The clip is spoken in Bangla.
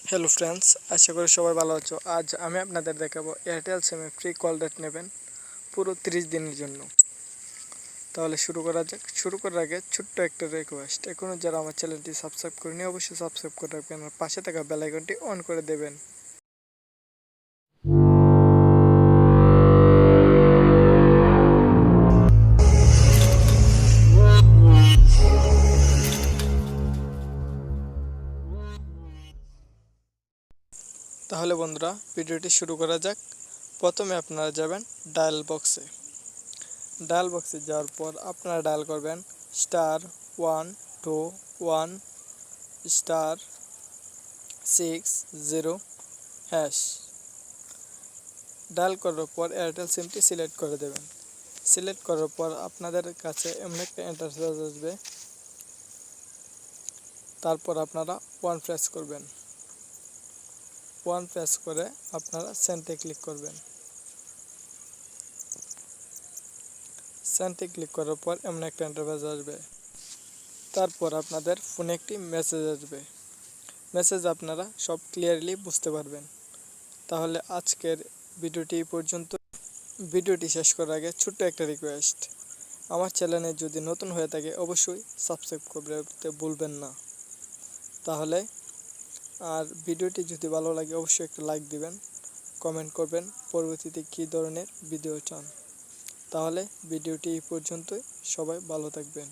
হ্যালো ফ্রেন্ডস, আশা করি সবাই ভালো আছো। আজ আমি আপনাদের দেখাবো এয়ারটেল সিমে ফ্রি কল রেট নেবেন পুরো 30 দিনের জন্য। তাহলে শুরু করা যাক। শুরু করার আগে ছোট্ট একটা রিকোয়েস্ট, এখনও যারা আমার চ্যানেলটি সাবস্ক্রাইব করেনি অবশ্যই সাবস্ক্রাইব করে রাখবেন আর পাশে থাকা বেল আইকনটি অন করে দেবেন। তাহলে বন্ধুরা, ভিডিওটি শুরু করা যাক। প্রথমে আপনারা যাবেন ডায়াল বক্সে। ডায়াল বক্সে যাওয়ার পর আপনারা ডায়াল করবেন *121* 60#। ডায়াল করার পর এয়ারটেল সিমটি সিলেক্ট করে দেবেন। সিলেক্ট করার পর আপনাদের কাছে এমন একটা ইন্টারফেস আসবে। তারপর আপনারা ওয়ান প্রেস করবেন। ওয়ান প্রেস করে আপনারা সেন্টে ক্লিক করবেন। সেন্টে ক্লিক করার পর এমন একটা ইন্টারফেস আসবে। তারপর আপনাদের ফোনে একটি মেসেজ আসবে। মেসেজ আপনারা সব ক্লিয়ারলি বুঝতে পারবেন। তাহলে আজকের ভিডিওটি এই পর্যন্ত। ভিডিওটি শেষ করার আগে ছোট্ট একটা রিকোয়েস্ট, আমার চ্যানেলে যদি নতুন হয়ে থাকে অবশ্যই সাবস্ক্রাইব করতে ভুলবেন না। তাহলে আর ভিডিওটি যদি ভালো লাগে অবশ্যই একটা লাইক দিবেন, কমেন্ট করবেন পরবর্তীতে কী ধরনের ভিডিও চান। তাহলে ভিডিওটি এই পর্যন্তই, সবাই ভালো থাকবেন।